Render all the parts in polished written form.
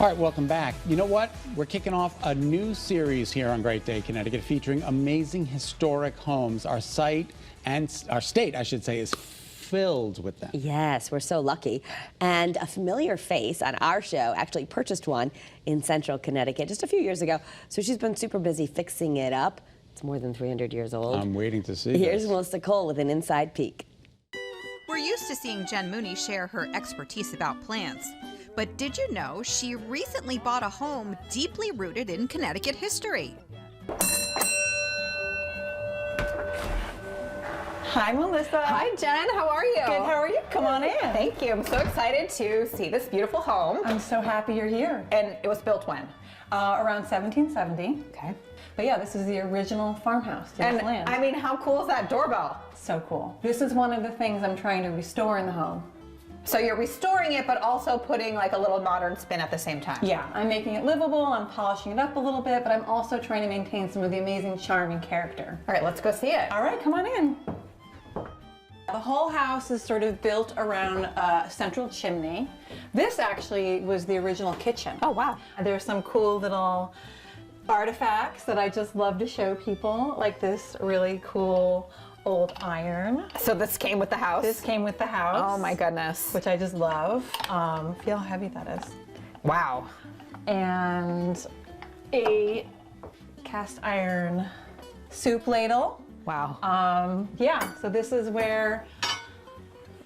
All right, welcome back. You know what? We're kicking off a new series here on Great Day, Connecticut, featuring amazing historic homes. Our site and our state, I should say, is filled with them. Yes, we're so lucky. And a familiar face on our show actually purchased one in central Connecticut just a few years ago. So she's been super busy fixing it up. It's more than 300 years old. I'm waiting to see Here's this. Melissa Cole with an inside peek. We're used to seeing Jen Mooney share her expertise about plants. But did you know she recently bought a home deeply rooted in Connecticut history? Hi, Melissa. Hi, Jen. How are you? Good. How are you? Come on in. Thank you. I'm so excited to see this beautiful home. I'm so happy you're here. And it was built when? Around 1770. Okay. But yeah, this is the original farmhouse to And this land. I mean, how cool is that doorbell? So cool. This is one of the things I'm trying to restore in the home. So you're restoring it, but also putting like a little modern spin at the same time. Yeah, I'm making it livable, I'm polishing it up a little bit, but I'm also trying to maintain some of the amazing charm and character. All right, let's go see it. All right, come on in. The whole house is sort of built around a central chimney. This actually was the original kitchen. Oh, wow. There's some cool little artifacts that I just love to show people, like this really cool old iron. So this came with the house? This came with the house. Oh my goodness. Which I just love. Feel how heavy that is. Wow. And a cast iron soup ladle. Wow. Yeah, so this is where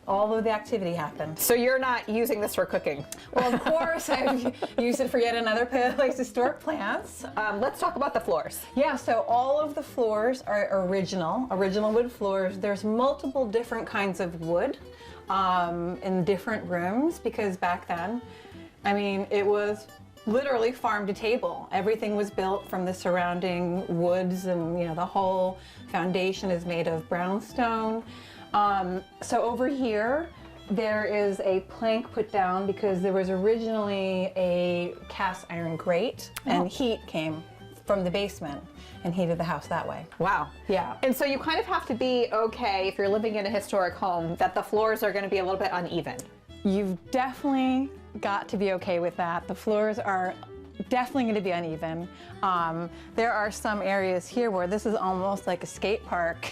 all of the activity happens. So you're not using this for cooking? Well, of course, I've used it for yet another place to store plants. Let's talk about the floors. Yeah, so all of the floors are original wood floors. There's multiple different kinds of wood in different rooms because back then, I mean, it was literally farm to table. Everything was built from the surrounding woods, and you know, the whole foundation is made of brownstone. So over here, there is a plank put down because there was originally a cast iron grate, and heat came from the basement and heated the house that way. Wow. Yeah. And so you kind of have to be okay, if you're living in a historic home, that the floors are going to be a little bit uneven. You've definitely got to be okay with that. The floors are definitely going to be uneven. There are some areas here where this is almost like a skate park.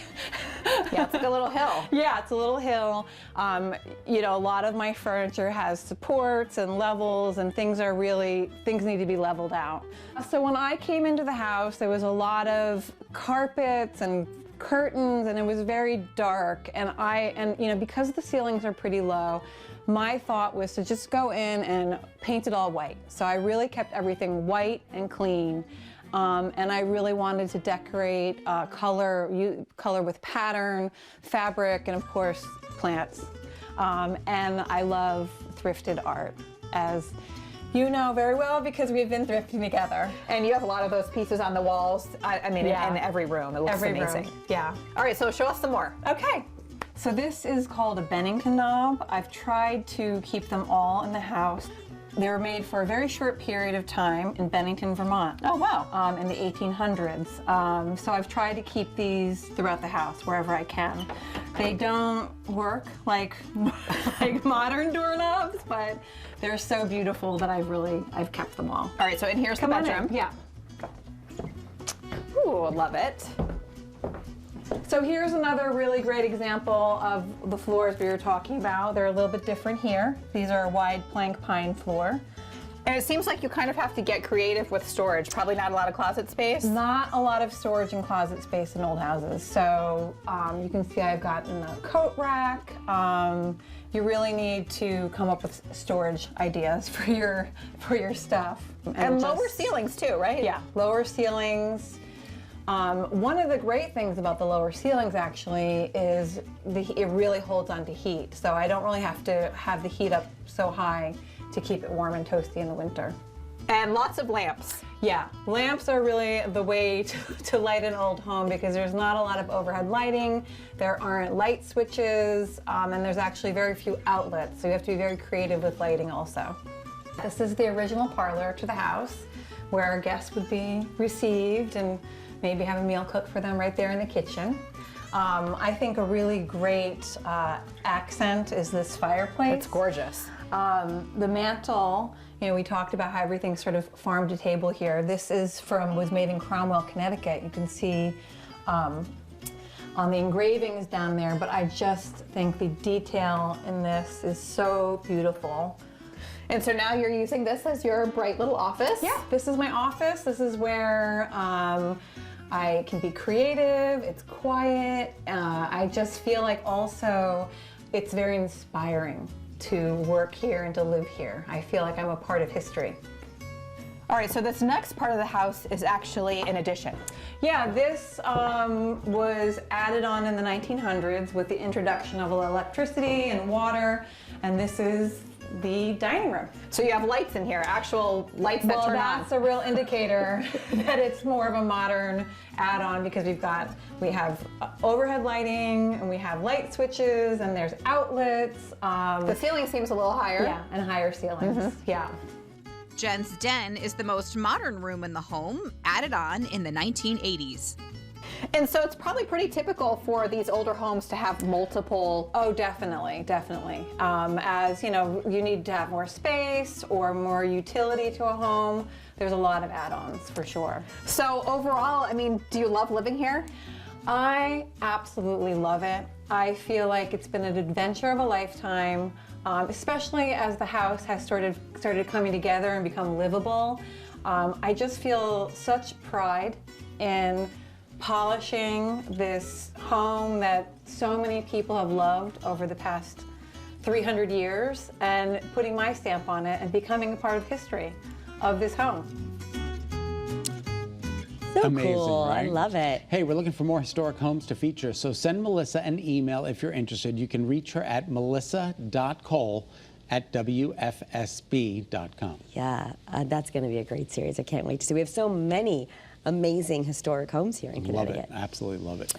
Yeah, it's like a little hill. Yeah, it's a little hill. You know, a lot of my furniture has supports and levels, and things need to be leveled out. So when I came into the house, there was a lot of carpets and curtains, and it was very dark. And you know, because the ceilings are pretty low, my thought was to just go in and paint it all white. So I really kept everything white and clean. And I really wanted to decorate color with pattern, fabric, and of course, plants. And I love thrifted art, as you know very well because we've been thrifting together. And you have a lot of those pieces on the walls, I mean, Yeah. in every room. It looks amazing. Room. Yeah. All right, so show us some more. Okay. So this is called a Bennington knob. I've tried to keep them all in the house. They were made for a very short period of time in Bennington, Vermont. Oh, wow. In the 1800s. So I've tried to keep these throughout the house wherever I can. They don't work like modern doorknobs, but they're so beautiful that I've kept them all. All right, so in here's the Come on bedroom. in. Yeah. Ooh, love it. So here's another really great example of the floors we were talking about. They're a little bit different here. These are a wide plank pine floor. And it seems like you kind of have to get creative with storage. Probably not a lot of closet space. Not a lot of storage and closet space in old houses. So you can see I've gotten a coat rack. You really need to come up with storage ideas for your stuff. And lower ceilings too, right? Yeah, lower ceilings. One of the great things about the lower ceilings actually is it really holds on to heat. So I don't really have to have the heat up so high to keep it warm and toasty in the winter. And lots of lamps. Yeah, lamps are really the way to light an old home because there's not a lot of overhead lighting, there aren't light switches, and there's actually very few outlets, so you have to be very creative with lighting also. This is the original parlor to the house where our guests would be received and maybe have a meal cooked for them right there in the kitchen. I think a really great accent is this fireplace. It's gorgeous. The mantle, you know, we talked about how everything's sort of farm to table here. This was made in Cromwell, Connecticut. You can see on the engravings down there, but I just think the detail in this is so beautiful. And so now you're using this as your bright little office? Yeah, this is my office. This is where I can be creative, it's quiet. I just feel like also it's very inspiring to work here and to live here. I feel like I'm a part of history. All right, so this next part of the house is actually an addition. Yeah, this was added on in the 1900s with the introduction of electricity and water, and this is the dining room. So you have lights in here, actual lights that turn on. That's a real indicator that it's more of a modern add-on, because we have overhead lighting, and we have light switches, and there's outlets. The ceiling seems a little higher. Yeah, and higher ceilings. Yeah. Jen's den is the most modern room in the home, added on in the 1980s. And so it's probably pretty typical for these older homes to have multiple. Oh, definitely, definitely. As you know, you need to have more space or more utility to a home. There's a lot of add-ons for sure. So overall, I mean, do you love living here? I absolutely love it. I feel like it's been an adventure of a lifetime, especially as the house has started coming together and become livable. I just feel such pride in polishing this home that so many people have loved over the past 300 years and putting my stamp on it and becoming a part of history of this home. So Amazing, cool. right? I love it. Hey, we're looking for more historic homes to feature, so send Melissa an email if you're interested. You can reach her at melissa.cole@wfsb.com. Yeah, that's going to be a great series. I can't wait to see. We have so many amazing historic homes here in Love Connecticut. it. Absolutely love it.